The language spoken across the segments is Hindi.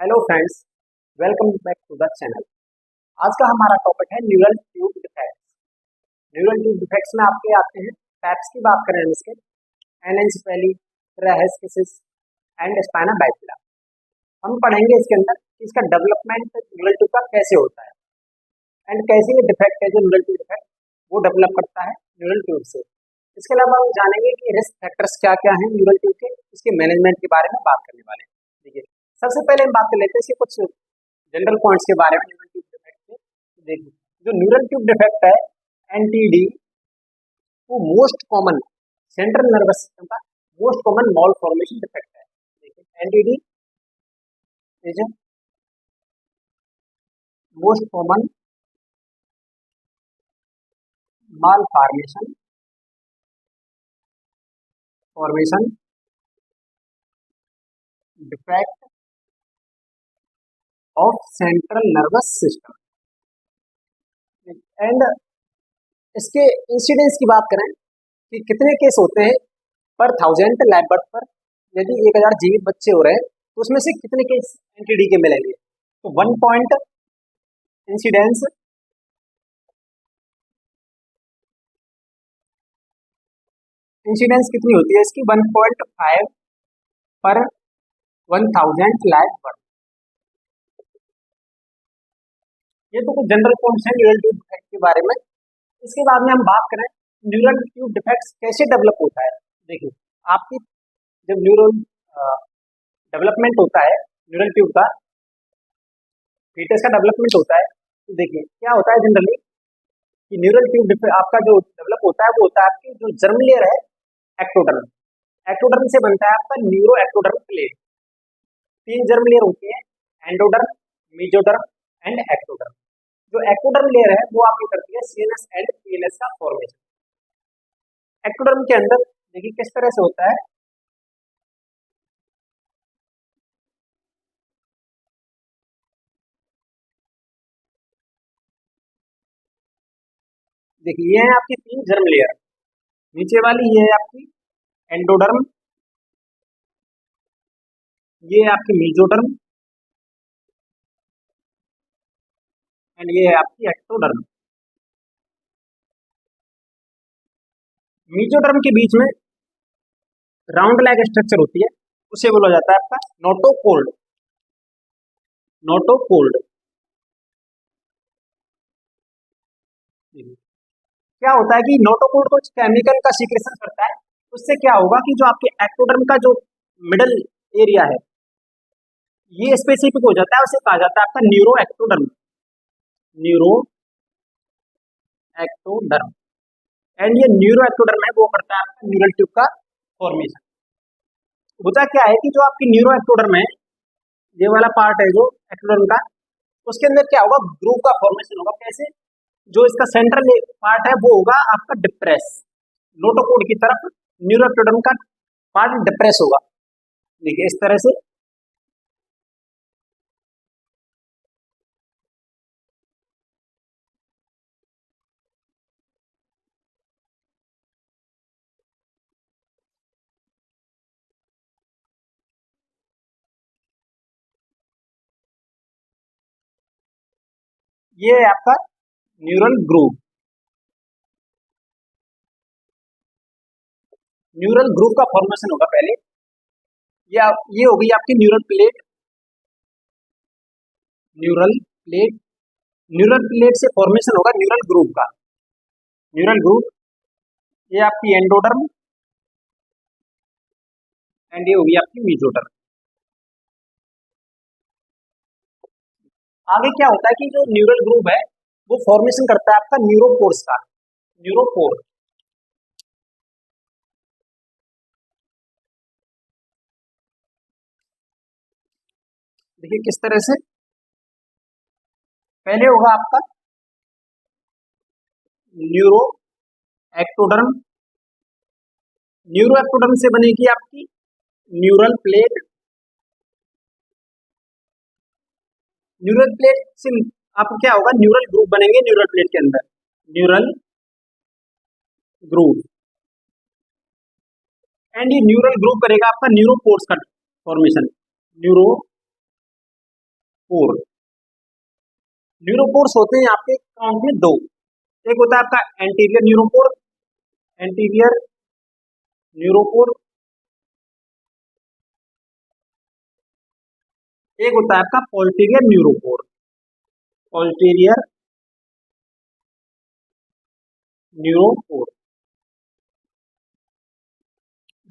Hello friends, welcome back to the channel. आज का हमारा टॉपिक है neural tube defects. Neural tube defects में आपके आते हैं टाइप्स की बात करें हम इसके एनेंसेफेली, रैहेस्किसिस एंड स्पाइना बाइफिला। हम पढ़ेंगे इसके अंदर कि इसका डेवलपमेंट न्यूरल ट्यूब का कैसे होता है एंड कैसे ये डिफेक्ट है जो न्यूरल ट्यूब डिफेक्ट वो डेवलप करता है न्यूरल ट्यूब से। इसके अलावा हम जानेंगे कि रिस्क फैक्टर्स क्या क्या हैं न्यूरल ट्यूब के, इसके मैनेजमेंट के बारे में बात करने वाले हैं। देखिए, सबसे पहले हम बात कर लेते हैं इसके कुछ जनरल पॉइंट्स के बारे में न्यूरल ट्यूब डिफेक्ट के। देखिए, जो न्यूरल ट्यूब डिफेक्ट है एनटीडी, वो most common central nervous system का most common malformation defect है। देखिए, NTD is most common malformation defect of central nervous system. And इसके इंसिडेंस की बात करें कि कितने केस होते हैं पर 1000 लाइव बर्थ पर। यदि 1000 जीवित बच्चे हो रहे हैं तो उसमें से कितने केस एनटीडी के मिलेंगे, तो 1 पॉइंट इंसिडेंस कितनी होती है इसकी, 1.5 पर 1000 लाइव बर्थ। ये तो कुछ जनरल पॉइंट्स हैं न्यूरल ट्यूब डिफेक्ट के बारे में। इसके बाद में हम बात करें न्यूरल ट्यूब डिफेक्ट्स कैसे डेवलप होता है। देखिए, आपकी जब न्यूरल डेवलपमेंट होता है न्यूरल ट्यूब का, फीटस का डेवलपमेंट होता है, तो देखिए क्या होता है जनरली कि न्यूरल ट्यूब आपका जो डेवलप होता है वो होता है आपकी जो जर्म लेयर है एक्टोडर्म। एक्टोडर्म से बनता है आपका neuro ectoderm plate. 3 germ layer होती है, एंडोडर्म, मेसोडर्म एंड एक्टोडर्म। जो एक्टोडर्म लेयर है वो आपकी करती है सीएनएस एंड पीएनएस का फॉर्मेशन। एक्टोडर्म के अंदर देखिए किस तरह से होता है। देखिए, ये है आपकी 3 जर्म लेयर। नीचे वाली ये है आपकी एंडोडर्म, ये है आपकी मेसोडर्म एंड ये है आपकी एक्टोडर्म। मेसोडर्म के बीच में राउंड लाइक स्ट्रक्चर होती है, उसे बोला जाता है आपका नोटोकोल्ड। नोटोकोल्ड क्या होता है कि नोटोकोल्ड कुछ केमिकल का सीक्रेशन करता है। उससे क्या होगा कि जो आपके एक्टोडर्म का जो मिडल एरिया है ये स्पेसिफिक हो जाता है, उसे कहा जाता है आपका neuro ectoderm. Neuro ectoderm and ये न्यूरो एक्टोडर्म है वो करता है आपका न्यूरल ट्यूब का फॉर्मेशन। होता क्या है कि जो आपकी न्यूरो एक्टोडर्म है, ये वाला पार्ट है जो एक्टोडर्म का, उसके अंदर क्या होगा, ग्रूव का फॉर्मेशन होगा। कैसे, जो इसका सेंट्रल पार्ट है वो होगा आपका डिप्रेस, नोटोकोड की तरफ न्यूरो एक्टोडर्म का पार्ट डिप्रेस होगा। देखिए इस तरह से। ये है आपका न्यूरल ग्रूव। न्यूरल ग्रूव का फॉर्मेशन होगा पहले। ये होगी आपकी neural plate. Neural plate, neural plate से फॉर्मेशन होगा न्यूरल ग्रूव का। न्यूरल ग्रूव, ये आपकी एंडोडर्म एंड ये होगी आपकी मेसोडर्म। आगे क्या होता है कि जो न्यूरल ग्रूव है वो फॉर्मेशन करता है आपका न्यूरोपोर्स का। न्यूरोपोर, देखिए किस तरह से। पहले होगा आपका न्यूरो एक्टोडर्म, न्यूरो एक्टोडर्म से बनेगी आपकी न्यूरल प्लेट। न्यूरल प्लेट से आपको क्या होगा, न्यूरल ग्रूव बनेंगे न्यूरल प्लेट के अंदर, न्यूरल ग्रूव। एंड ये न्यूरल ग्रूव करेगा आपका न्यूरोपोर्स का फॉर्मेशन। Neuro neuropore. न्यूरोपोर्स होते हैं आपके काउंट में दो। एक होता है आपका एंटीरियर न्यूरोपोर, एंटीरियर न्यूरोपोर। एक होता है आपका पोल्टीरियर न्यूरोपोर, पोल्टीरियर न्यूरोपोर।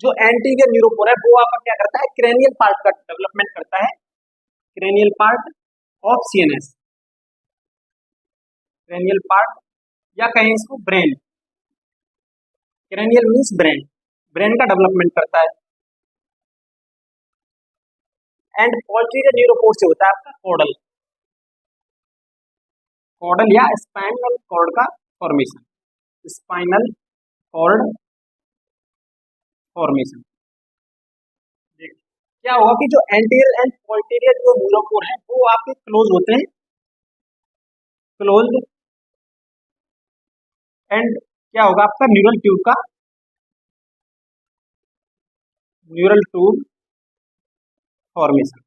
जो एंटीरियर न्यूरोपोर है वो आपका क्या करता है, क्रेनियल पार्ट का डेवलपमेंट करता है, cranial part of CNS, cranial part या कहें इसको brain. Cranial means brain, brain का डेवलपमेंट करता है। एंड पोल्टीरियर न्यूरोपोर से होता है आपका कॉर्डल, कॉर्डल या स्पाइनल कॉर्ड का फॉर्मेशन, स्पाइनल कॉर्ड फॉर्मेशन। क्या होगा कि जो एंटीरियर एंड पोल्टीरियर जो न्यूरोपोर है वो आपके क्लोज होते हैं, क्लोज। एंड क्या होगा आपका न्यूरल ट्यूब का, न्यूरल ट्यूब फॉर्मेशन।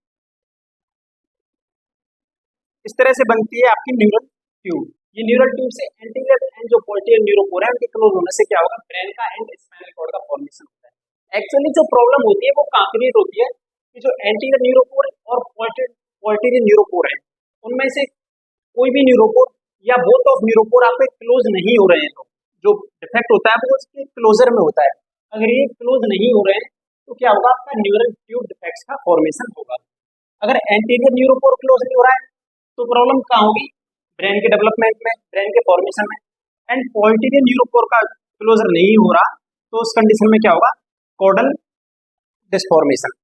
इस तरह से बनती है आपकी न्यूरल ट्यूब। ये न्यूरल ट्यूब से एंटीरियर एंड जो पोल्टीरियर न्यूरोपोर है उनके क्लोज होने से क्या होगा, ब्रेन का एंड स्पाइनल कॉर्ड का फॉर्मेशन होता है। एक्चुअली जो प्रॉब्लम होती है वो कहाँ क्रिएट होती है कि जो एंटीरियर न्यूरोपोर और पोल्टीरियर न्यूरोपोर है उनमें से कोई भी न्यूरोपोर या बोथ ऑफ न्यूरोपोर आपके क्लोज नहीं हो रहे हैं, तो जो डिफेक्ट होता है वो उसके क्लोजर में होता है। अगर ये क्लोज नहीं हो रहे हैं तो क्या होगा, आपका न्यूरल ट्यूब डिफेक्ट्स का फॉर्मेशन होगा। अगर एंटीरियर न्यूरोपोर क्लोज नहीं हो रहा है तो प्रॉब्लम कहाँ होगी, ब्रेन के डेवलपमेंट में, ब्रेन के फॉर्मेशन में। एंड पोल्टीरियर न्यूरोपोर का क्लोजर नहीं हो रहा तो उस कंडीशन में क्या होगा, कॉर्डल डिसफॉर्मेशन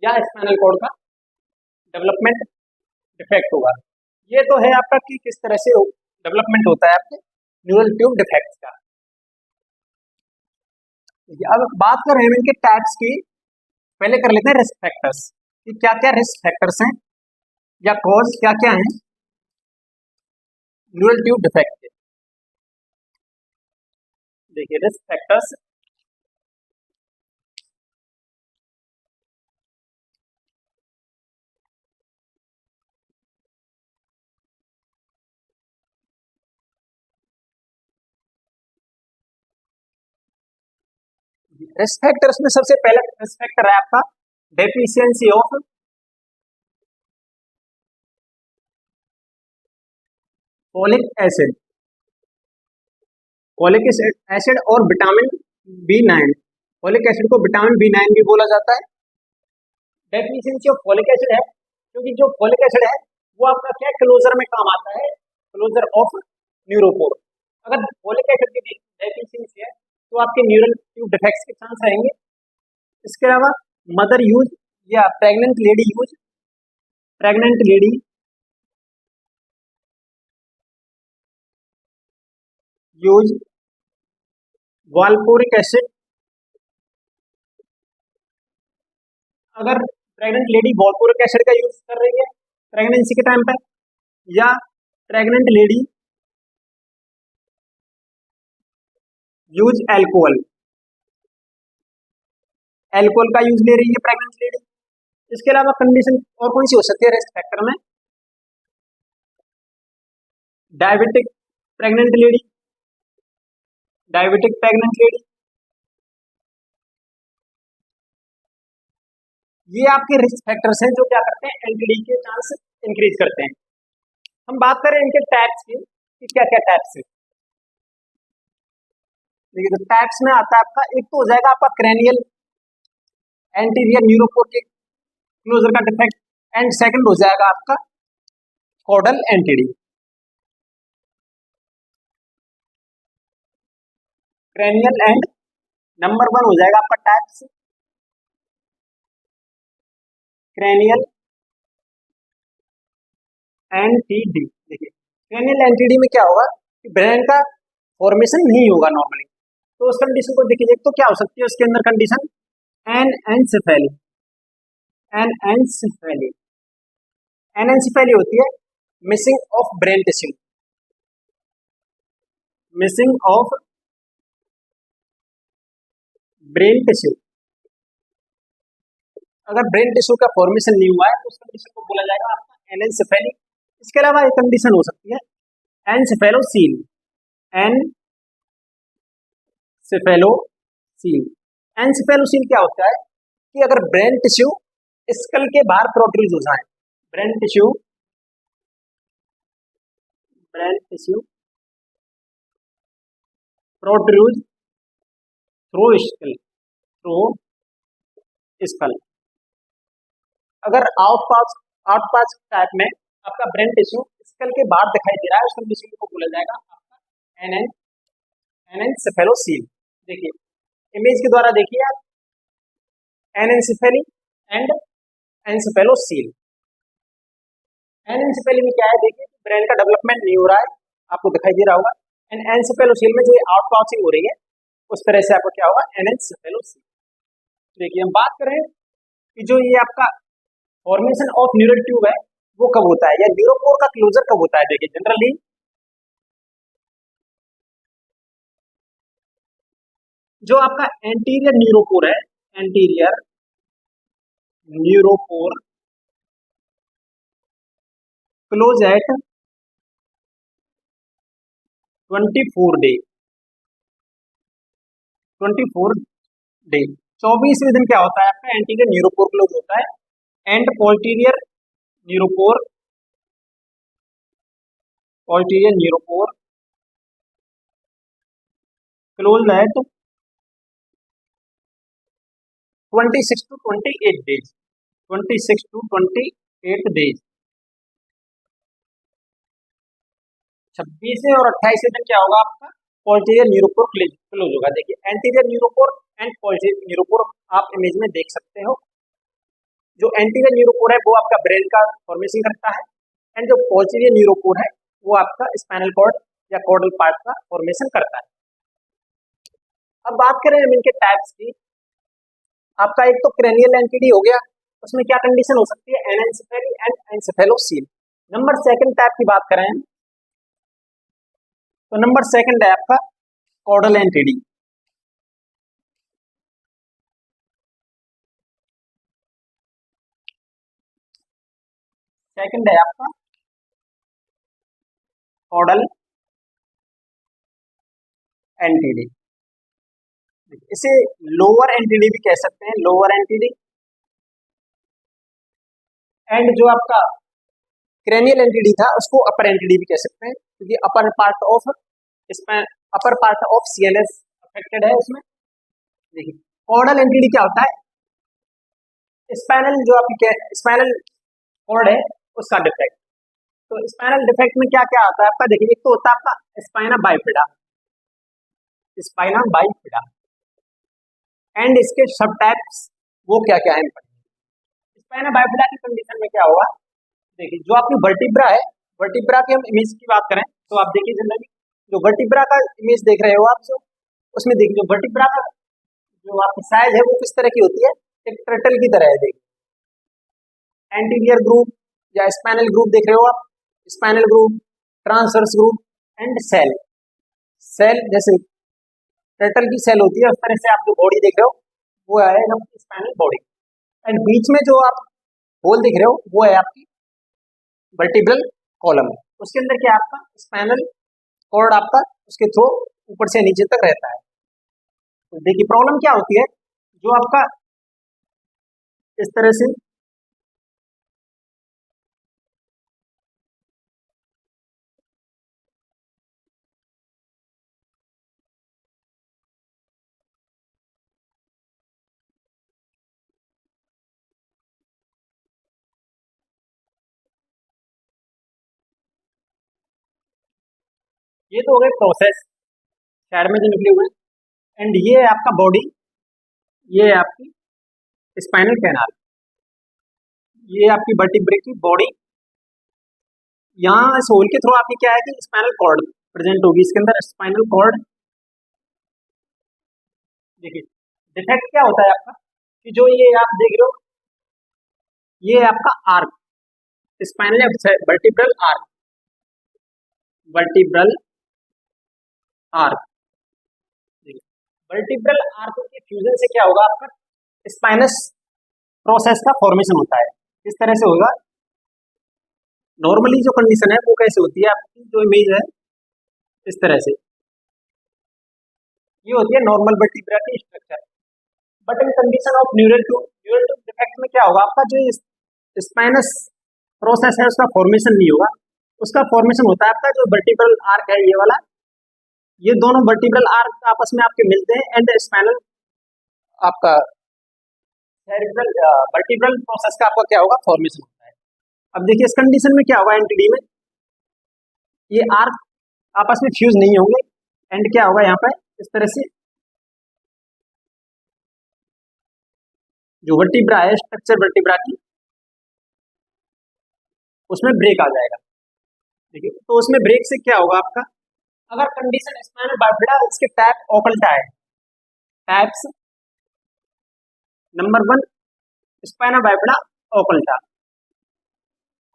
या स्पाइनल कॉर्ड का डेवलपमेंट डिफेक्ट होगा। ये तो है आपका कि किस तरह से डेवलपमेंट होता है आपके न्यूरल ट्यूब डिफेक्ट्स का। अब बात कर रहे हैं इनके टाइप्स की, पहले कर लेते हैं रिस्क फैक्टर्स कि क्या क्या रिस्क फैक्टर्स हैं या कॉज क्या क्या है न्यूरल ट्यूब डिफेक्ट के। देखिए रिस्क फैक्टर्स, रिस्क फैक्टर्स में सबसे पहला रिस्क फैक्टर है आपका deficiency of folic acid, folic acid और विटामिन B9। फोलिक एसिड को विटामिन B9 भी बोला जाता है। डेफिशिएंसी ऑफ फोलिक एसिड है क्योंकि जो फोलिक एसिड है वो आपका क्या क्लोजर में काम आता है, क्लोजर ऑफ न्यूरोपोर। अगर फोलिक एसिड की डेफिशिएंसी है तो आपके न्यूरल ट्यूब डिफेक्ट्स के चांस रहेंगे। इसके अलावा मदर यूज या pregnant lady use, pregnant lady use valproic acid. अगर प्रेग्नेंट लेडी वाल्पोरिक एसिड का यूज कर रही है प्रेगनेंसी के टाइम पर, या pregnant lady use alcohol, alcohol का यूज ले रही है प्रेग्नेंट लेडी। इसके अलावा कंडीशन और कौन सी हो सकती है रिस्क फैक्टर में, diabetic pregnant lady, diabetic pregnant lady. ये आपके रिस्क फैक्टर्स हैं जो क्या करते हैं एलटीडी के चांस इंक्रीज करते हैं। हम बात करें इनके टाइप्स की कि क्या क्या टाइप्स है। देखिए तो टाइप्स में आता है आपका, एक तो हो जाएगा आपका क्रेनियल एंटीरियर न्यूरोपोर के क्लोजर का डिफेक्ट, एंड सेकंड हो जाएगा आपका कॉर्डल एंटीडी। क्रेनियल एंड नंबर 1 हो जाएगा आपका टाइप्स क्रेनियल एंटीडी। देखिए क्रेनियल एंटीडी में क्या होगा कि ब्रेन का फॉर्मेशन नहीं होगा नॉर्मली, तो उस कंडीशन को देखिए, एक तो क्या हो सकती है उसके अंदर कंडीशन एनएनसेफेली, एनएनसेफेली, एनएनसेफेली होती है missing of brain tissue, missing of brain tissue. अगर ब्रेन टिश्यू का फॉर्मेशन नहीं हुआ है तो उस कंडीशन को बोला जाएगा आपका एनेन्सेफेली। इसके अलावा एक कंडीशन हो सकती है एनसेफेलोसील। एनसेफेलोसील एनसेफेलोसील क्या होता है कि अगर ब्रेन टिश्यू स्कल के बाहर प्रोट्रूज हो जाए, brain tissue protrude through skull, अगर आउट पास टाइप में आपका ब्रेन टिश्यू स्कल के बाहर दिखाई दे रहा है उस कंडीशन को बोला जाएगा आपका एनेन्सेफेलोसील। देखिए इमेज के द्वारा देखिए आप एनेन्सेफेली एंड एन्सेफेलोसील। एनेन्सेफेली में क्या है, देखिए ब्रेन का डेवलपमेंट नहीं हो रहा है, आपको दिखाई दे रहा होगा। एंड एन्सेफेलोसील में जो आउट पासिंग हो रही है उस तरह से आपको क्या होगा एनेन्सेफेलोसील। देखिए हम बात करें कि जो ये आपका फॉर्मेशन ऑफ न्यूरल ट्यूब है वो कब होता है या न्यूरोपोर का क्लोजर कब होता है। देखिए जनरली जो आपका एंटीरियर न्यूरोपोर है, anterior neuropore close eight 24 day 24वें दिन क्या होता है आपका एंटीरियर न्यूरोपोर क्लोज होता है and posterior neuropore close at 26 to 28 days 26 to 28 days. 26वें और 28वें दिन क्या होगा आपका पोस्टीरियर न्यूरोपोर क्लोज होगा। देखिए anterior neuropore and posterior neuropore आप इमेज में देख सकते हो। जो एंटीरियर न्यूरोपोर है वो आपका ब्रेन का फॉर्मेशन करता है एंड जो पोस्टीरियर न्यूरोपोर है वो आपका स्पाइनल कॉर्ड या कॉर्डल पार्ट का फॉर्मेशन करता है। अब बात करें हम इनके टाइप्स की, आपका एक तो क्रेनियल एंटिटी हो गया, उसमें क्या कंडीशन हो सकती है एनेन्सेफेली एंड एन्सेफेलोसील। नंबर सेकंड टाइप की बात करें तो नंबर सेकंड है आपका कॉर्डल एंटिटी। सेकंड है आपका कॉर्डल एंटिटी, इसे लोअर एंटिटी भी कह सकते हैं, लोअर एंटिटी। एंड जो आपका क्रेनियल एंटिटी था उसको अपर एंटिटी भी कह सकते हैं क्योंकि upper part of CNS affected है उसमें। देखिए कॉर्डल एंटिटी क्या होता है, स्पाइनल जो आपकी स्पाइनल कॉर्ड है उसका डिफेक्ट। तो स्पाइनल डिफेक्ट में क्या क्या आता है आपका, देखिए एक तो होता है आपका स्पाइना बाइफिडा एंड इसके सब टाइप्स वो क्या क्या है। स्पाइना बाइफिडा की कंडीशन में क्या होगा, देखिए जो आपकी वर्टिब्रा है, वर्टिब्रा की हम इमेज की बात करें तो आप देखिए जनरली जो वर्टिब्रा का इमेज देख रहे हो आप, जो उसमें देखिए जो वर्टिब्रा का जो आपकी साइज है वो किस तरह की होती है, एक टर्टल की तरह है। देखिए एंटीरियर ग्रुप या स्पाइनल ग्रुप देख रहे हो आप, spinal group, transverse group and cell जैसे टर्टल की सेल होती है उस तरह से आप जो बॉडी देख रहे हो वो है आपकी स्पाइनल बॉडी। एंड बीच में जो आप होल दिख रहे हो वो है आपकी वर्टिब्रल कॉलम, उसके अंदर क्या आपका स्पाइनल कॉर्ड आपका उसके थ्रू ऊपर से नीचे तक रहता है। तो देखिए प्रॉब्लम क्या होती है, जो आपका इस तरह से ये तो हो गए प्रोसेस साइड में जो निकले हुए, एंड ये है आपका बॉडी, ये है आपकी स्पाइनल कैनाल, ये आपकी वर्टिब्रे की बॉडी। यहाँ इस होल के थ्रू आपकी क्या है कि स्पाइनल कॉर्ड प्रेजेंट होगी इसके अंदर, स्पाइनल कॉर्ड। देखिए डिफेक्ट क्या होता है आपका कि जो ये आप देख रहे हो ये है आपका arc, spinal vertebral arc, vertebral arc. Vertebral arc के फ्यूजन से क्या होगा आपका स्पाइनस प्रोसेस का फॉर्मेशन होता है। किस तरह से होगा? नॉर्मली जो कंडीशन है वो कैसे होती है, आपकी जो इमेज है इस तरह से, ये होती है नॉर्मल वर्टिब्रा की structure. But in condition of neural tube defect में क्या होगा, आपका जो स्पाइनस प्रोसेस है उसका फॉर्मेशन नहीं होगा, उसका फॉर्मेशन होता है आपका जो वर्टिब्रल आर्क है ये वाला, ये दोनों वर्टिब्रल आर्क आपस में आपके मिलते हैं एंड स्पाइनल आपका सेरिब्रल वर्टिब्रल प्रोसेस का आपका क्या होगा, फॉर्मेशन होता है। अब देखिए इस कंडीशन में क्या होगा, एंटिटी में ये आर्क आपस में फ्यूज नहीं होंगे एंड क्या होगा यहाँ पर इस तरह से जो वर्टिब्रा है स्ट्रक्चर वर्टिब्रा की उसमें ब्रेक आ जाएगा। ठीक है, तो उसमें ब्रेक से क्या होगा आपका, अगर कंडीशन स्पाइनल बाइफिडा इसके टाइप ओकल्टा है, types number 1 spinal bifida occulta.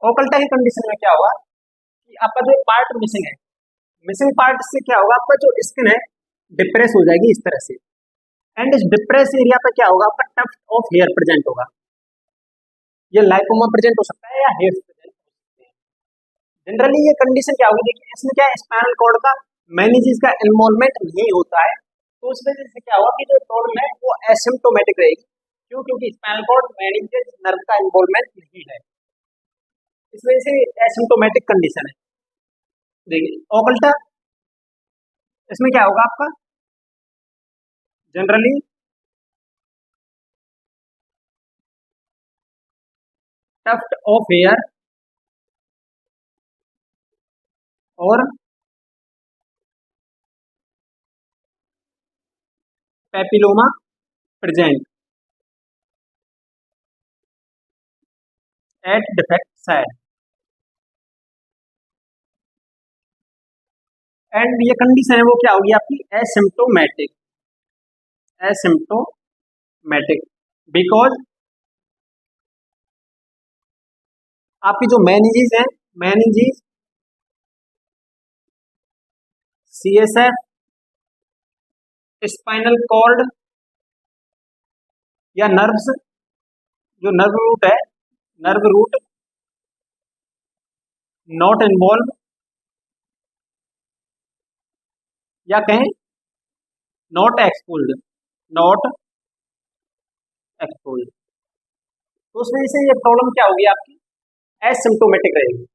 Occulta की कंडीशन में क्या होगा कि आपका जो पार्ट मिसिंग है, मिसिंग पार्ट से क्या होगा, आपका जो स्किन है डिप्रेस हो जाएगी इस तरह से एंड इस डिप्रेस एरिया पे क्या होगा, आपका टफ्ट ऑफ हेयर प्रेजेंट होगा। ये लाइपोमा प्रेजेंट हो सकता है या हेयर प्रेजेंट हो सकते हैं। जनरली ये कंडीशन क्या होगी, देखिए इसमें क्या है, स्पाइनल कॉर्ड का मेनिंजेस का इन्वॉल्वमेंट नहीं होता है, तो उस वजह से क्या होगा कि जो प्रॉब्लम है वो एसिम्प्टोमेटिक रहेगी। क्यों? क्योंकि स्पाइनल कॉर्ड मेनिंजेस नर्व का इन्वॉल्वमेंट नहीं है, इस वजह से एसिम्प्टोमेटिक कंडीशन है। देखिए ओकल्टा इसमें क्या होगा आपका, जनरली टफ्ट ऑफ हेयर और papilloma present at defect side and ये कंडीशन है वो क्या होगी आपकी, एसिम्प्टोमेटिक, एसिम्प्टोमेटिक बिकॉज आपकी जो मेनिंजेस है, मेनिंजेस सीएसएफ स्पाइनल कॉर्ड या नर्व्स, जो नर्व रूट है, नर्व रूट नॉट इन्वॉल्व या कहें नॉट एक्सपोज्ड, नॉट एक्सपोज्ड, तो उस वजह से ये प्रॉब्लम क्या होगी आपकी, एसिम्प्टोमेटिक रहेगी।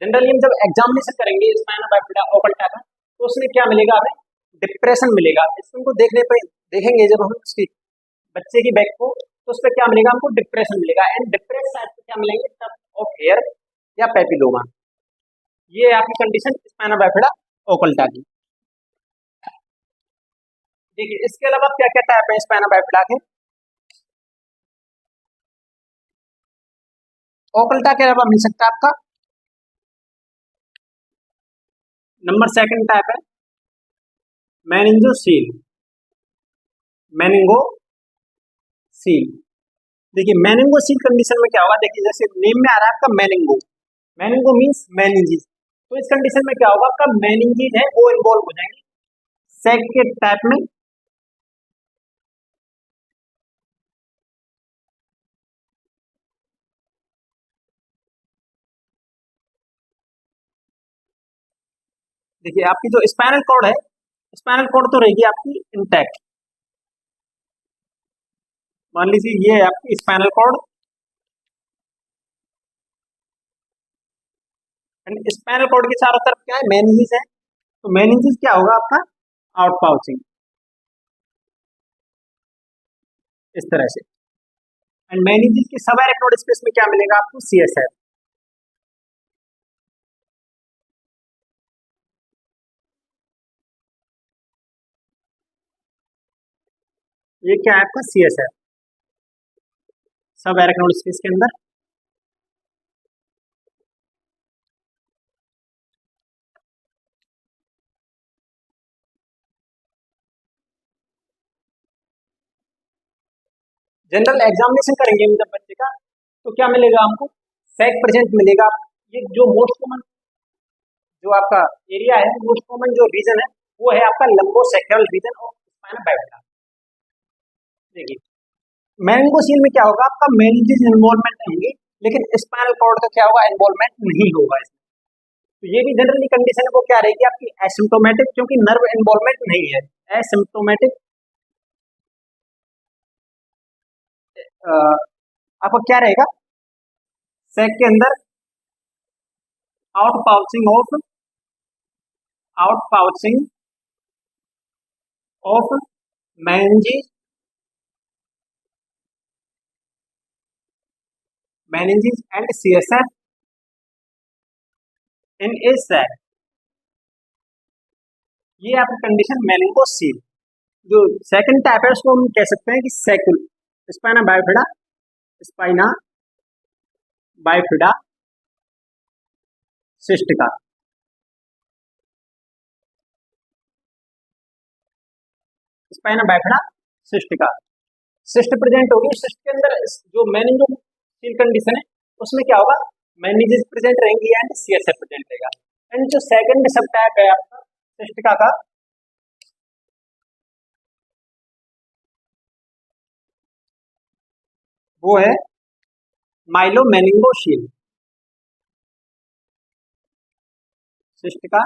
जनरली हम जब एग्जामिनेशन करेंगे स्पाइनल बाइफिडा ओकल्टा का, तो उसमें क्या मिलेगा हमें, डिप्रेशन मिलेगा। इसको देखने पे देखेंगे जब हम उसकी बच्चे की बैक को, तो उस पर क्या मिलेगा हमको, डिप्रेशन मिलेगा एंड डिप्रेस साइड पे क्या मिलेंगे, टफ्ट ऑफ हेयर या पेपिलोमा। ये है आपकी कंडीशन स्पाइनल बाइफिडा ओकल्टा की। देखिए इसके अलावा क्या क्या टाइप है स्पाइनल बाइफिडा के, ओकल्टा के अलावा मिल सकता है आपका नंबर 2 टाइप है मेनिंजोसील, मेनिंगोसील। देखिए मेनिंगोसील कंडीशन में क्या होगा, देखिए जैसे नेम में आ रहा है आपका मेनिंगो, मेनिंगो मींस मेनिंजेस, तो इस कंडीशन में क्या होगा, आपका मेनिंजेस है वो इन्वॉल्व हो जाएंगे सेक के टाइप में। देखिए आपकी जो स्पाइनल कॉर्ड है, स्पाइनल कॉर्ड तो रहेगी आपकी इंटैक्ट, मान लीजिए ये है आपकी spinal cord and spinal cord के चारों तरफ क्या है, मेनिंजेस है, तो मेनिंजेस क्या होगा आपका, आउट पाउचिंग इस तरह से एंड मेनिंजेस की सब एरेक्नोइड स्पेस में क्या मिलेगा आपको, सीएसएफ। ये क्या है आपका, सीएसएफ सब एरेक्नोइड स्पेस के अंदर। जनरल एग्जामिनेशन करेंगे हम जब बच्चे का, तो क्या मिलेगा हमको, सेक प्रेजेंट मिलेगा। ये जो मोस्ट कॉमन जो आपका एरिया है, मोस्ट कॉमन जो रीजन है वो है आपका lumbosacral region of spinal bifida. देखिए मैंगोसील में क्या होगा, आपका मेनिंजेस इन्वॉल्वमेंट रहेंगे, लेकिन स्पाइनल कॉर्ड का क्या होगा, इन्वॉल्वमेंट नहीं होगा इसमें। तो ये भी जनरली कंडीशन वो क्या रहेगी आपकी, एसिम्प्टोमेटिक, क्योंकि नर्व इन्वॉल्वमेंट नहीं है, एसिम्प्टोमेटिक। आपका क्या रहेगा, सैक के अंदर out pouching of out pouching of meninges meninges and CSF in a sac। ये आपकी कंडीशन मेनिंगोसील। जो सेकंड टाइप है उसको हम कह सकते हैं कि सैकुल, spina bifida, spina bifida cystica. Spina bifida cystica, cyst present होगी, सिस्ट के अंदर जो मेनिंगोसील कंडीशन है उसमें क्या होगा, मेनिंजेस प्रेजेंट रहेंगी एंड सीएसएफ प्रेजेंट रहेगा। एंड जो सेकंड सब टाइप है आपका सिस्टिका का, वो है myelomeningocele. Cystica,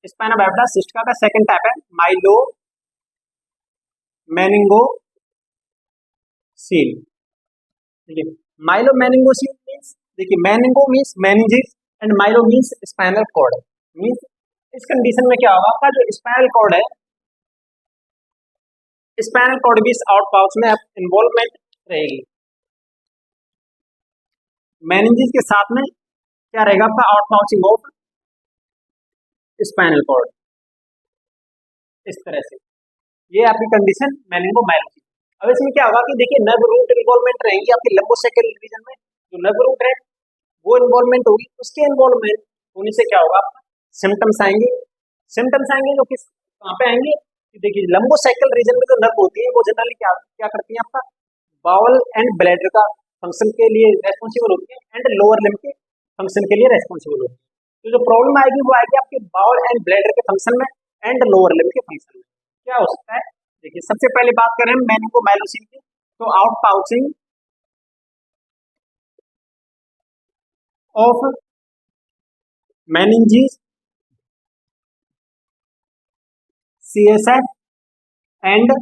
spina bifida cystica का सेकंड टाइप है माइलोमेनिंगोसील। ठीक है, माइलोमेनिंगोसील मींस, देखिए meningo means meninges and myelo means spinal cord. Means इस कंडीशन में क्या होगा, आपका जो स्पाइनल कॉर्ड है, स्पाइनल कॉर्ड भी इस आउट पाउच में इन्वॉल्वमेंट रहेगी। मेनिंजेस के साथ में क्या रहेगा आपका, out pouching of spinal cord. इस तरह से ये आपकी कंडीशन मेनिंगोमाइलोसिस। अब इसमें क्या होगा कि देखिए नर्व रूट इन्वॉल्वमेंट रहेगी आपके लंबोसेकल रीजन में, जो नर्व रूट है वो इन्वॉल्वमेंट होगी। उसके इन्वॉल्वमेंट होने से क्या होगा, आपका सिम्टम्स आएंगे। सिम्टम्स आएंगे जो किस कहाँ पे आएंगे, कि देखिए लंबोसेकल रीजन में जो नर्व होती है वो जनरली क्या क्या करती है, आपका बाउल एंड ब्लैडर का फंक्शन के लिए रेस्पॉन्सिबल होती है एंड लोअर लिम्ब के फंक्शन के लिए रेस्पॉन्सिबल होती है। तो जो प्रॉब्लम आएगी वो आएगी आपके बाउल एंड ब्लैडर के फंक्शन में एंड लोअर लिम्ब के फंक्शन में। क्या हो सकता है, देखिए सबसे पहले बात करें मेनिंगोमाइलोसिस की, तो out pouching of meninges, CSF and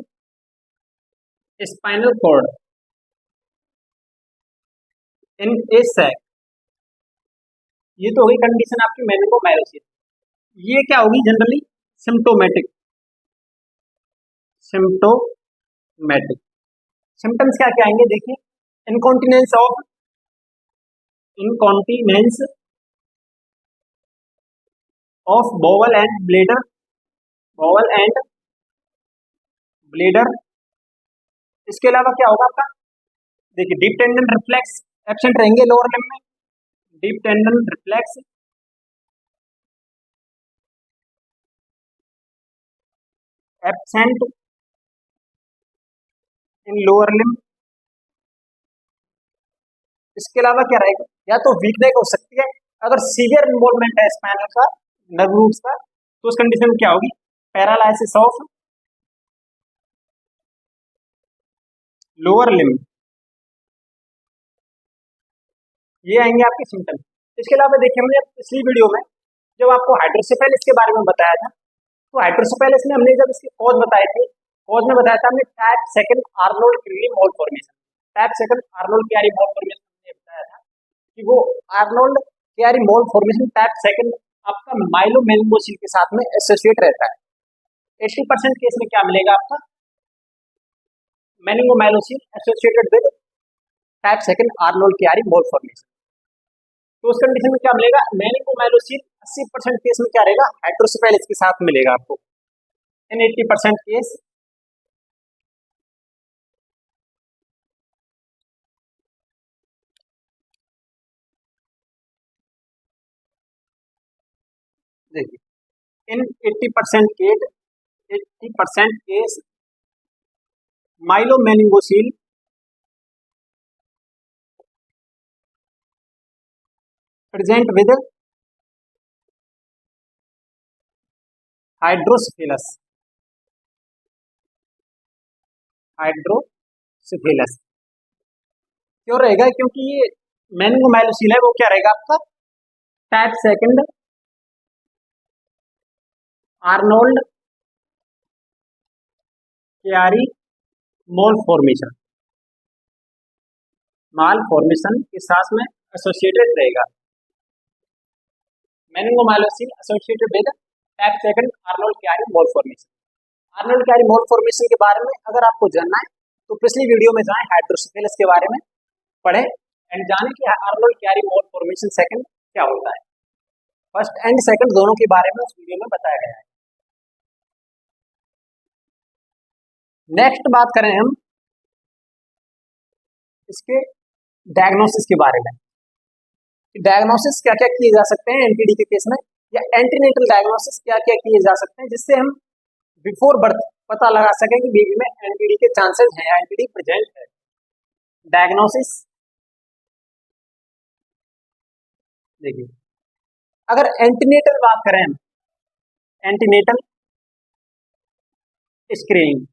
spinal cord in a sac. ये तो होगी कंडीशन आपकी मेनिंगोमाइलोसिस। ये क्या होगी जनरली, सिम्टोमेटिक। सिम्टोमेटिक सिम्टम्स क्या क्या आएंगे, देखिए incontinence of bowel and bladder. इसके अलावा क्या होगा आपका, देखिए डीप टेंडन रिफ्लेक्स एब्सेंट रहेंगे लोअर लिम्ब में, deep tendon reflex absent in lower limb. इसके अलावा क्या रहेगा, या तो वीकनेस हो सकती है, अगर सीवियर इन्वॉल्वमेंट है स्पाइनल का नर्व रूट्स का, तो उस कंडीशन में क्या होगी, पैरालाइसिस ऑफ लोअर लिम्ब। ये आएंगे आपके सिम्टम। इसके अलावा देखिए हमने पिछली वीडियो में जब आपको हाइड्रोसेफेलिस के बारे में बताया था, तो हाइड्रोसेफेलिस में हमने जब इसके कॉज बताए थे, कॉज में बताया था हमने type second Arnold Chiari malformation. Type second Arnold Chiari malformation हमने बताया था कि वो Arnold Chiari malformation type second आपका माइलोमेनिंगोसील के साथ में एसोसिएट रहता है। 80% केस में क्या मिलेगा आपका, meningomyelocele associated with type second Arnold Chiari malformation. तो उस कंडीशन में क्या मिलेगा, मेनिंगोमाइलोसिस 80% केस में क्या रहेगा, हाइड्रोसेफेलिस के साथ मिलेगा आपको। इन 80% केस देखिए इन 80% case myelomeningocele present with hydrocephalus syphilis. क्यों रहेगा? क्योंकि ये मेनिंगोमाइलोसिल है, वो क्या रहेगा आपका टाइप सेकंड आर्नोल्ड क्यारी मोल फॉर्मेशन, माल फॉर्मेशन के साथ में एसोसिएटेड रहेगा। Meningomyelocele associated with type second Arnold Chiari mole formation. Arnold Chiari mole formation के बारे में अगर आपको जानना है तो पिछली वीडियो में जाएं, हाइड्रोसिफिलिस के बारे में पढ़ें एंड जाने कि आर्नोल्ड क्यारी मोल फॉर्मेशन सेकंड क्या होता है। फर्स्ट एंड सेकंड दोनों के बारे में उस वीडियो में बताया गया है। नेक्स्ट बात करें हम इसके डायग्नोसिस के बारे में। डायग्नोसिस क्या क्या किए जा सकते हैं एनटीडी के केस में, या एंटीनेटल डायग्नोसिस क्या क्या किए जा सकते हैं जिससे हम बिफोर बर्थ पता लगा सकें कि बेबी में एनटीडी के चांसेस हैं या एनटीडी प्रेजेंट है। डायग्नोसिस देखिए, अगर एंटीनेटल बात करें हम, एंटीनेटल स्क्रीनिंग,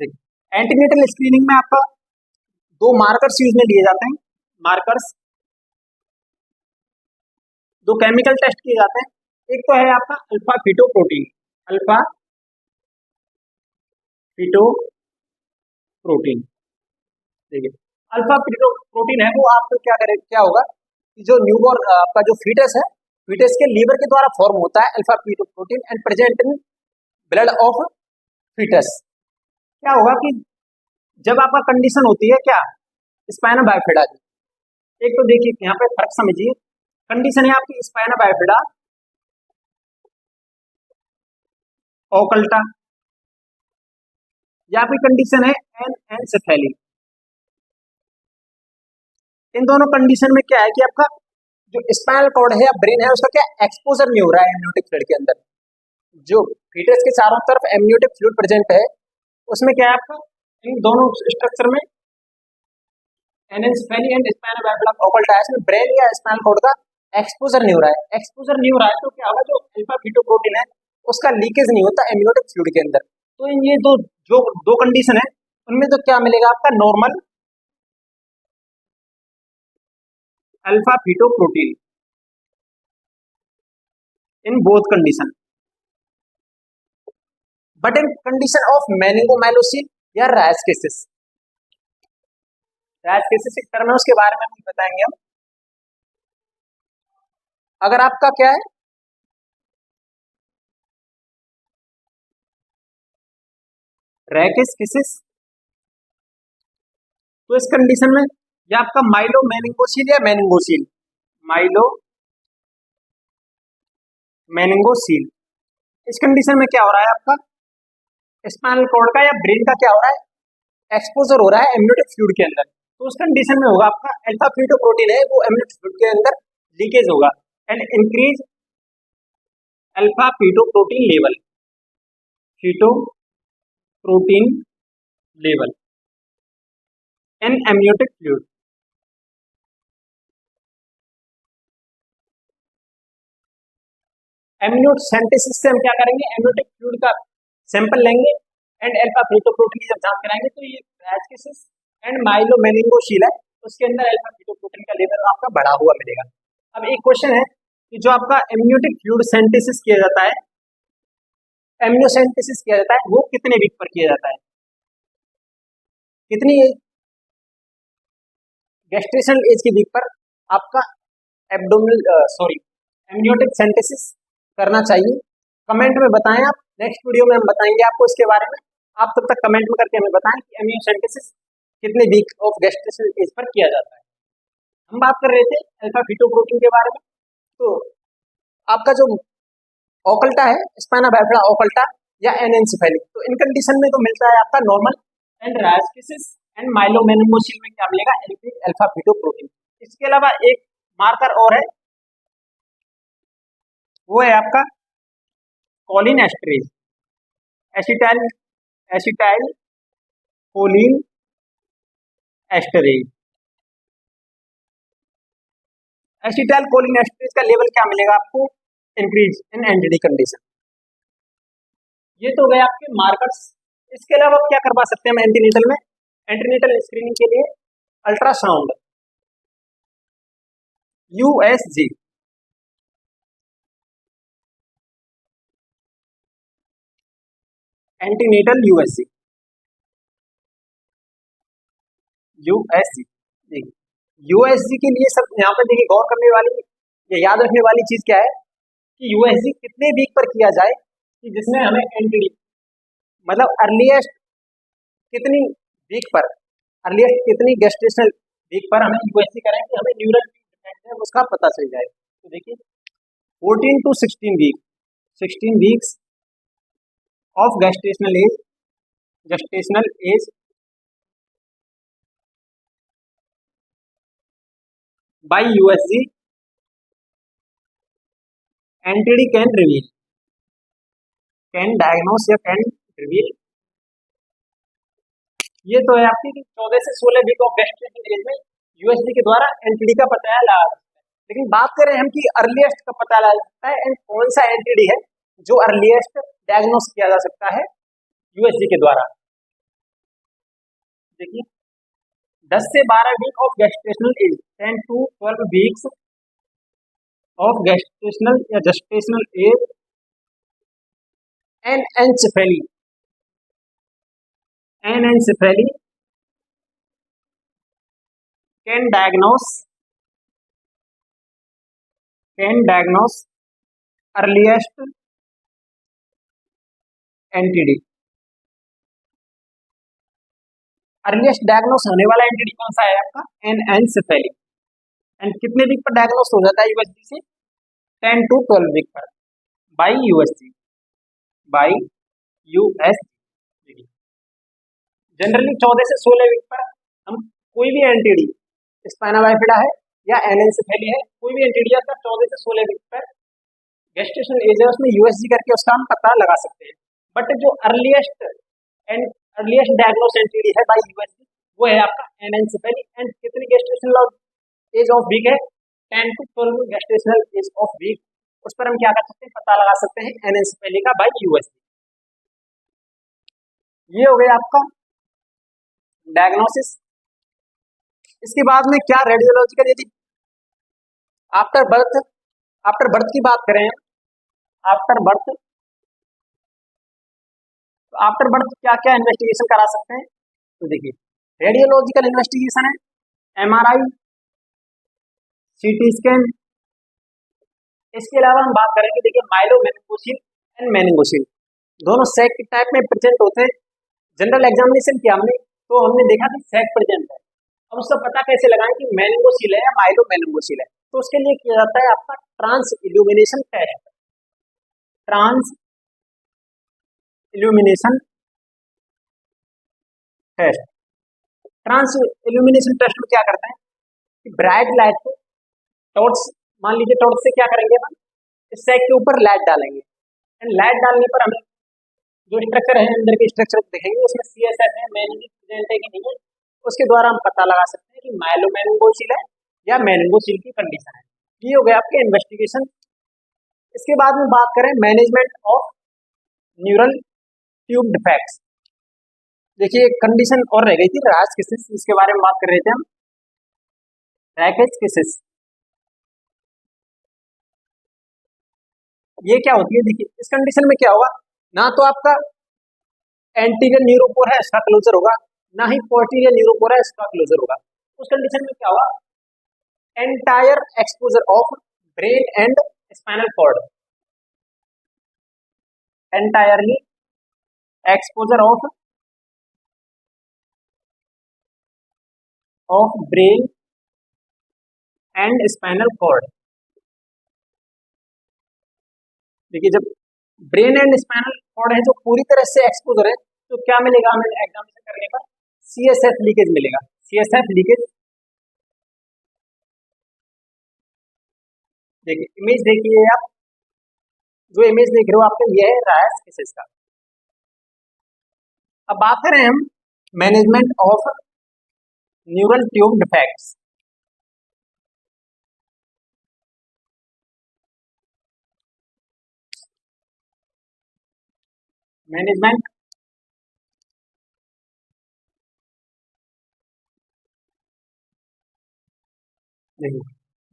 देखिए एंटीनेटल स्क्रीनिंग में आपका दो मार्कर्स यूज में लिए जाते हैं। मार्कर्स दो केमिकल टेस्ट किए जाते हैं। एक तो है आपका अल्फा फीटोप्रोटीन, अल्फा फीटोप्रोटीन। देखिए अल्फा फीटोप्रोटीन है वो आपको क्या होगा कि जो न्यूबॉर्न आपका जो फीटस है, फीटस के लीवर के द्वारा फॉर्म होता है alpha fetoprotein and present in blood of fetus. क्या होगा कि जब आपका कंडीशन होती है क्या स्पाइना बाइफिडा की, एक तो देखिए यहाँ पे फर्क समझिए, कंडीशन है आपकी स्पाइना बाइफिडा ओकल्टा, या आपकी कंडीशन है एनएनसेफेली। इन दोनों कंडीशन में क्या है कि आपका जो स्पाइनल कॉर्ड है या ब्रेन है उसका क्या एक्सपोजर नहीं हो रहा है एमनियोटिक फ्लूइड के अंदर। जो फीटस के चारों तरफ एमनियोटिक फ्लूइड प्रेजेंट है उसमें क्या है आपका इन दोनों स्ट्रक्चर में एनएनसेफेली एंड स्पाइनल बाइफिडा ओकल्टा है, इसमें ब्रेन या स्पाइनल कॉर्ड का एक्सपोजर नहीं हो रहा है। एक्सपोजर नहीं हो रहा है तो क्या होगा, जो अल्फा फीटोप्रोटीन है उसका लीकेज नहीं होता एमनियोटिक फ्लूइड के अंदर। तो इन ये दो कंडीशन है उनमें तो क्या मिलेगा आपका normal alpha fetoprotein in both condition. But in condition of meningomyelocele या रायस केसेस, रायस केसेस एक टर्म है उसके बारे में हम बताएंगे हम। अगर आपका क्या है रैकेस केसेस, तो इस कंडीशन में या आपका माइलो मेनिंगोसिल या मेनिंगोसिल, माइलो मेनिंगोसिल, इस कंडीशन में क्या हो रहा है आपका स्पाइनल कॉर्ड का या ब्रेन का क्या हो रहा है एक्सपोजर हो रहा है एमनियोटिक फ्लूइड के अंदर। तो उस कंडीशन में होगा आपका अल्फा फीटोप्रोटीन है वो एमनियोटिक फ्लूइड के अंदर लीकेज होगा and increase alpha fetoprotein level, fetoprotein level in amniotic fluid. Amniocentesis से हम क्या करेंगे, एमनियोटिक फ्लूइड का सैंपल लेंगे एंड अल्फा फीटोप्रोटीन की जब जांच कराएंगे तो ये रायकेसिस एंड माइलोमेनिंगोसिल है उसके अंदर अल्फा फीटोप्रोटीन का लेवल आपका बढ़ा हुआ मिलेगा। अब एक क्वेश्चन है कि जो आपका एमनियोटिक फ्लूइड सिंथेसिस किया जाता है, एमनियोसेंटेसिस किया जाता है वो कितने वीक पर किया जाता है, कितनी गेस्टेशनल एज के वीक पर आपका एमनियोटिक सिंथेसिस करना चाहिए। कमेंट में बताएं आप, नेक्स्ट वीडियो में हम बताएंगे आपको इसके बारे में। आप तब तक कमेंट में करके हमें बताएं कि एमनियोसेंटेसिस कितने week of gestational as per किया जाता है। हम बात कर रहे थे अल्फा फीटोप्रोटीन के बारे में। तो आपका जो ओकल्टा है स्पाइना बाइफिडा ओकल्टा या एनएनसेफेली, तो इन कंडीशन में तो मिलता है आपका नॉर्मल एंड रायकेसिस एंड माइलोमेनिंगोसिल में क्या मिलेगा अल्फा फीटोप्रोटीन। इसके अलावा एक मार्कर और है वो है आपका choline esterase, acetyl choline esterase. Acetyl choline esterase का लेवल क्या मिलेगा आपको इंक्रीज इन एनटीडी कंडीशन। ये तो गए आपके मार्कर्स इसके अलावा क्या करवा सकते हैं हम एंटीनेटल में? एंटीनेटल स्क्रीनिंग के लिए ultrasound, USG, antenatal USG, USG. देखिए यूएसजी के लिए सब यहाँ पे देखिए गौर करने वाली या याद रखने वाली चीज क्या है कि यूएसजी कितने वीक पर किया जाए कि जिसमें हमें एंटीडी मतलब अर्लीस्ट कितनी वीक पर, अर्लीस्ट कितनी गेस्टेशनल वीक पर हमें यूएसजी करें कि हमें न्यूरल डिफेक्ट है उसका पता चल जाए। तो देखिए 14 to 16 week, 16 weeks of gestational age by USG NTD can reveal, can diagnose या कैन रिवील। ये तो है आपकी कि 14 से 16 वीक ऑफ गेस्टेशनल एज में यूएसजी के द्वारा एंटीडी का पता लगा सकता है। लेकिन बात करें हम कि अर्लीस्ट का पता लगा सकता है एंड कौन सा एंटीडी है जो अर्लीस्ट डायग्नोस किया जा सकता है यूएसजी के द्वारा। देखिए 10 से 12 week of gestational age, 10 to 12 weeks of gestational या gestational age anencephaly, anencephaly can diagnose earliest NTD. Earliest diagnose होने वाला एंटीडी कौन सा है आपका? एनेंसेफेली। एंड कितने वीक पर डायग्नोस हो जाता है यूएसजी से? 10 to 12 वीक पर by USG, by USG. Generally 14 से 16 वीक पर हम कोई भी एंटीडी, स्पाइना बाइफिडा है या एनेंसेफेली है, कोई भी एंटीडी है 14 से 16 वीक पर गेस्टेशनल एज है उसमें यूएसजी करके उसका हम पता लगा सकते हैं। बट जो अर्लीस्ट डायग्नोस एंटीडी है बाई यूएसजी वो है आपका एनेंसेफेली। एंड कितनी गेस्टेशनल एज ऑफ वीक है? 10 to 12 gestational age of week, उस पर हम क्या कर सकते हैं? पता लगा सकते हैं एनेंसेफेली का बाई यूएसजी। ये हो गया आपका डायग्नोसिस। इसके बाद में क्या रेडियोलॉजिकल, यदि आफ्टर बर्थ की बात करें, आफ्टर बर्थ, तो आफ्टर बर्थ क्या क्या इन्वेस्टिगेशन करा सकते हैं? तो देखिए रेडियोलॉजिकल इन्वेस्टिगेशन है एमआरआई, सीटी स्कैन। इसके अलावा हम बात करेंगे देखिए माइलोमेनिंगोसिल एंड मेनिंगोसिल, दोनों सैक के टाइप में प्रेजेंट होते हैं। जनरल एग्जामिनेशन किया हमने तो हमने देखा कि सैक प्रेजेंट है। अब उसका पता कैसे लगाएं कि मेनिंगोसिल है या माइलोमेनिंगोसिल है? तो उसके लिए किया जाता है आपका trans illumination test. Trans illumination test, trans illumination test में क्या करते हैं कि ब्राइट लाइट को टॉर्च, मान लीजिए टॉर्च से क्या करेंगे हम, इस सैक के ऊपर लाइट डालेंगे एंड लाइट डालने पर हमें जो स्ट्रक्चर है अंदर के स्ट्रक्चर देखेंगे उसमें सीएसएफ है, मेनिंगोसिल प्रेजेंट है कि नहीं है, उसके द्वारा हम पता लगा सकते हैं कि माइलोमेनिंगोसिल है या मेनिंगोसिल की कंडीशन है। ये हो गया आपके इन्वेस्टिगेशन। इसके बाद में बात करें management of neural tube defects. देखिए एक कंडीशन और रह गई थी रैश किसिस, इसके बारे में बात कर रहे थे हम, रैकेज किसिस। ये क्या होती है? देखिए इस कंडीशन में क्या होगा, ना तो आपका एंटीरियर न्यूरोपोर है इसका क्लोजर होगा, ना ही पोस्टीरियर न्यूरोपोर है इसका क्लोजर होगा। उस कंडीशन में क्या होगा, entire exposure of brain and spinal cord, entirely exposure of brain and spinal cord. देखिए जब ब्रेन एंड स्पाइनल कॉर्ड है जो पूरी तरह से एक्सपोजर है तो क्या मिलेगा हमें एग्जामिनेशन करने पर? सीएसएफ लीकेज मिलेगा, सीएसएफ लीकेज। देखिए इमेज देखिए आप, जो इमेज देख रहे हो आपको ये है रायस किसिस का। अब बात करें हम management of neural tube defects. Management नहीं।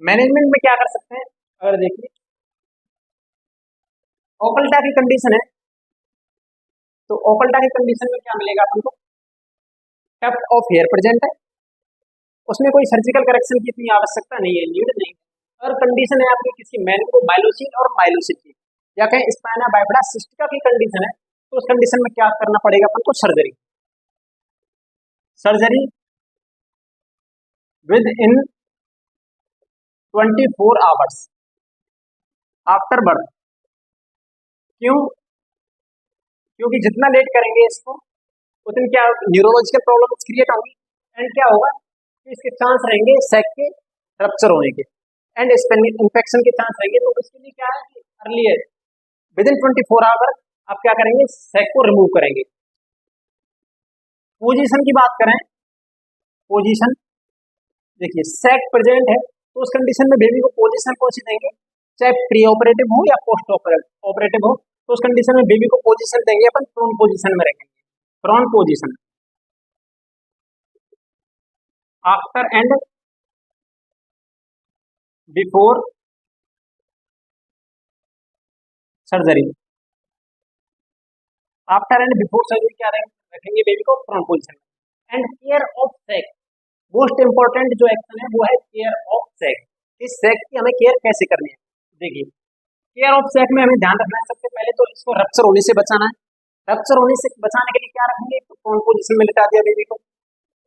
मैनेजमेंट में क्या कर सकते हैं, अगर देखिए ओकल्टा की कंडीशन है, तो ओकल्टा की कंडीशन में क्या मिलेगा अपन को, टफ्ट ऑफ हेयर प्रेजेंट है, उसमें कोई सर्जिकल करेक्शन की इतनी आवश्यकता नहीं है, नीड नहीं। और कंडीशन है आपकी किसी मैन को माइलोसिन और माइलोसिस की, या कहें स्पाइना बाइफिडा सिस्टिका की कंडीशन है, तो उस कंडीशन में क्या करना पड़ेगा अपन को, surgery. Surgery with in 24 hours after birth. क्यों? क्योंकि जितना लेट करेंगे इसको उतनी क्या न्यूरोलॉजिकल प्रॉब्लम क्रिएट होंगी, एंड क्या होगा कि इसके चांस रहेंगे सैक के रप्चर होने के, एंड इन्फेक्शन के चांस रहेंगे। तो उसके लिए क्या है कि अर्लियर विद इन 24 आवर आप क्या करेंगे, सैक को रिमूव करेंगे। पोजीशन की बात करें, पोजीशन देखिए सैक प्रेजेंट है तो उस कंडीशन में बेबी को पोजीशन कौन सी देंगे, चाहे प्री ऑपरेटिव हो या पोस्ट ऑपरेटिव हो, तो उस कंडीशन में बेबी को पोजीशन देंगे अपन प्रोन पोजीशन में रखेंगे, prone position after and before surgery. After and before surgery क्या रखेंगे, बेबी को प्रोन पोजीशन में। And care of sac, most important जो एक्शन है वो है केयर ऑफ सैक। इस सैक की हमें केयर कैसे करनी है, देखिए केयर ऑफ सैक में हमें ध्यान रखना है सबसे पहले तो इसको रप्चर होने से बचाना है। रप्चर होने से बचाने के लिए क्या रखेंगे, तो प्रोन पोजीशन में लिटा दिया बेबी को।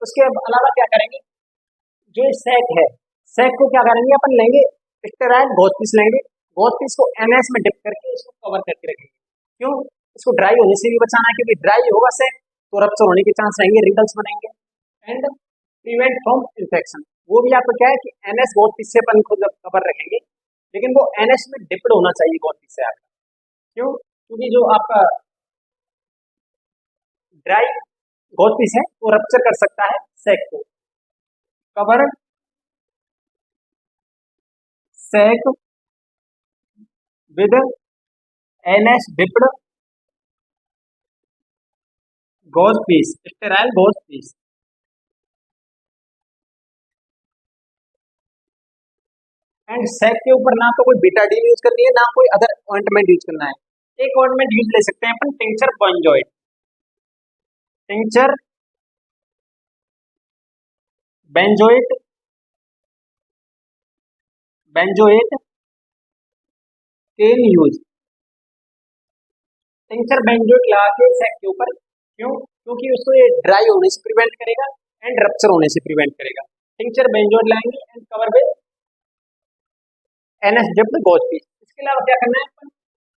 उसके अलावा क्या करेंगे, जो सैक है, सैक को क्या करेंगे अपन लेंगे स्टेराइल गॉज पीस लेंगे, गॉज पीस को एमएस में डिप करके इसको कवर करके रखेंगे। क्यों? इसको ड्राई होने से भी बचाना है, क्योंकि ड्राई होगा सैक तो रप्चर होने के चांस रहेंगे, रिंकल्स बनेंगे। एंड प्रिवेंट फ्रॉम इन्फेक्शन, वो भी आपको क्या है कि एनएस गॉज पीस से अपन खुद कवर रखेंगे, लेकिन वो एनएस में डिप्ड होना चाहिए गॉज पीस से आपका। क्यों? क्योंकि जो आपका ड्राई गॉज पीस है वो रप्चर कर सकता है सैक को। Cover sac with NS dipped gauze piece, sterile gauze piece. And sac के ऊपर ना तो कोई बीटाडीन यूज करनी है, ना कोई अदर ऑइंटमेंट यूज करना है। एक ऑइंटमेंट यूज ले सकते हैं अपन, tincture benzoin, tincture benzoin, benzoin can use, tincture benzoin लगा के सैक के ऊपर। क्यों? क्योंकि उसको ये ड्राई होने से प्रिवेंट करेगा एंड रप्चर होने से प्रिवेंट करेगा। टिंचर बेंजोइट लाएंगे and cover with NS dipped gauze piece. इसके अलावा क्या करना है अपन,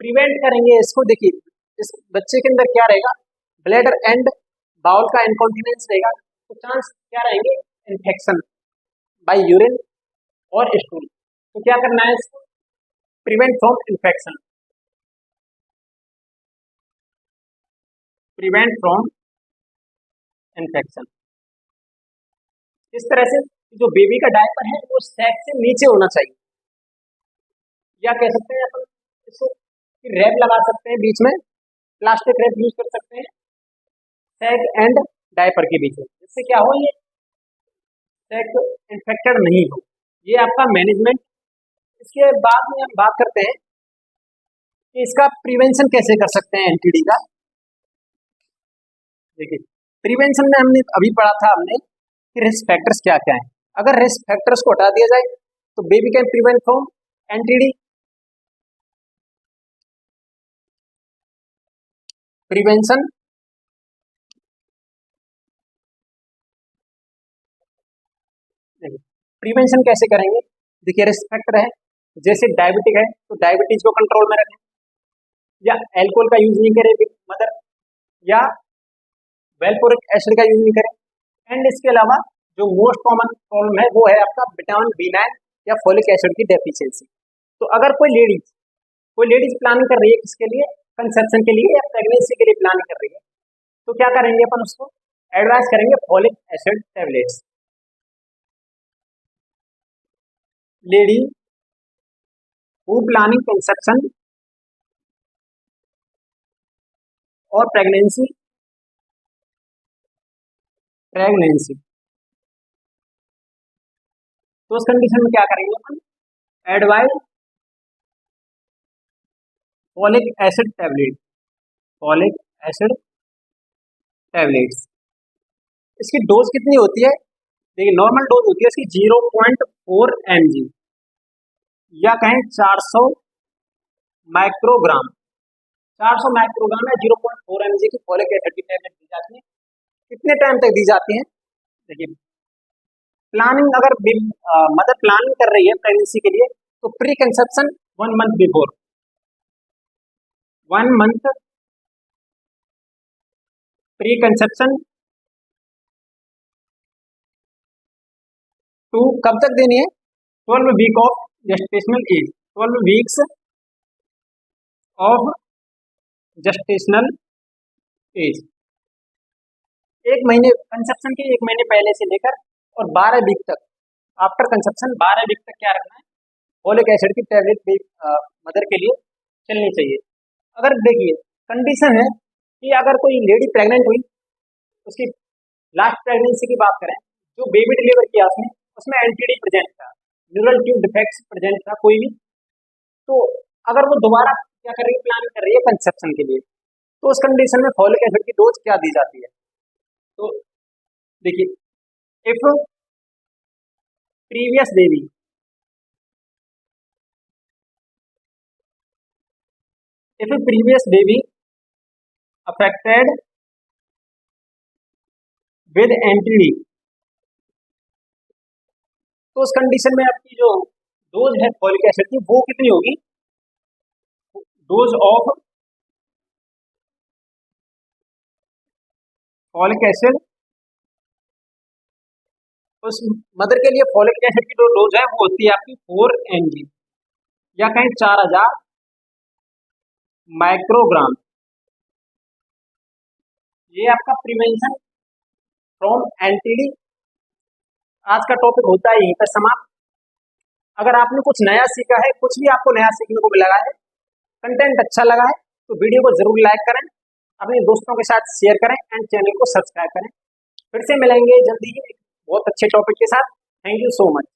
प्रिवेंट करेंगे इसको। देखिए इस बच्चे के अंदर क्या रहेगा, ब्लैडर एंड बाउल का इनकॉन्टिनेंस रहेगा, तो चांस क्या रहेंगे, इन्फेक्शन बाय यूरिन और स्टूल। तो क्या करना है इसको, prevent from infection, prevent from infection. इस तरह से जो बेबी का डायपर है वो सैक से नीचे होना चाहिए, या कह सकते हैं अपन इसको रैप लगा सकते हैं बीच में, प्लास्टिक रैप यूज कर सकते हैं सैक एंड डायपर के बीच में, जिससे क्या हो, ये सैक इन्फेक्टेड नहीं हो। ये आपका मैनेजमेंट। इसके बाद में हम बात करते हैं कि इसका प्रिवेंशन कैसे कर सकते हैं एनटीडी का। देखिए प्रिवेंशन में हमने अभी पढ़ा था हमने कि रिस्क फैक्टर्स क्या क्या हैं। अगर रिस्क फैक्टर्स को हटा दिया जाए तो baby can prevent from NTD. Prevention prevention कैसे करेंगे, देखिए रिस्क फैक्टर है, जैसे डायबिटिक है तो डायबिटीज को कंट्रोल में रखें, या एल्कोहल का यूज नहीं करे मदर, या वेलपोरिक एसिड का यूज नहीं करें। एंड इसके अलावा जो मोस्ट कॉमन प्रॉब्लम है वो है आपका विटामिन B9 या फोलिक एसिड की डेफिशिएंसी। तो अगर कोई लेडीज प्लानिंग कर रही है किसके लिए, कंसेप्शन के लिए या प्रेगनेंसी के लिए प्लानिंग कर रही है, तो क्या करेंगे अपन, उसको एडवाइस करेंगे folic acid tablets. Lady who planning conception और प्रेगनेंसी तो उस कंडीशन में क्या करेंगे अपन, advise folic acid tablet, folic acid tablets. इसकी डोज कितनी होती है, देखिए नॉर्मल डोज होती है इसकी 0.4 mg या कहें 400 माइक्रोग्राम, 400 माइक्रोग्राम या 0.4 mg की फॉलिक एसिड की टैबलेट दी जाती है। कितने टाइम तक दी जाती है, देखिए प्लानिंग, अगर मदर प्लानिंग कर रही है प्रेगनेंसी के लिए तो pre conception 1 month before, 1 month pre conception to कब तक देनी है, 12 week of gestational age, 12 weeks of gestational age. एक महीने कंसेप्शन के 1 महीने पहले से लेकर और 12 वीक तक, आफ्टर कंसेप्शन 12 वीक तक क्या रखना है, फॉलिक एसिड की टैबलेट मदर के लिए चलनी चाहिए। अगर देखिए कंडीशन है कि अगर कोई लेडी प्रेग्नेंट हुई, उसकी लास्ट प्रेगनेंसी की बात करें, जो बेबी डिलीवर किया उसमें एनटीडी प्रेजेंट था, न्यूरल ट्यूब डिफेक्ट्स प्रेजेंट था कोई भी, तो अगर वो दोबारा क्या कर रही है, प्लान कर रही है कंसेप्शन के लिए, तो उस कंडीशन में फॉलिक एसिड की डोज क्या दी जाती है, तो देखिए if previous baby affected with NTD, तो उस कंडीशन में आपकी जो डोज है फॉलिक एसिड की वो कितनी होगी, डोज ऑफ फॉलिक एसिड, उस मदर के लिए फॉलिक एसिड की जो डोज है वो होती है आपकी 4 mg या कहीं 4000 माइक्रोग्राम। ये आपका प्रिवेंशन फ्रॉम एनटीडी। आज का टॉपिक होता है यहीं पर समाप्त। अगर आपने कुछ नया सीखा है, कुछ भी आपको नया सीखने को मिला है, कंटेंट अच्छा लगा है तो वीडियो को जरूर लाइक करें, अपने दोस्तों के साथ शेयर करें एंड चैनल को सब्सक्राइब करें। फिर से मिलेंगे जल्दी ही एक बहुत अच्छे टॉपिक के साथ। Thank you so much.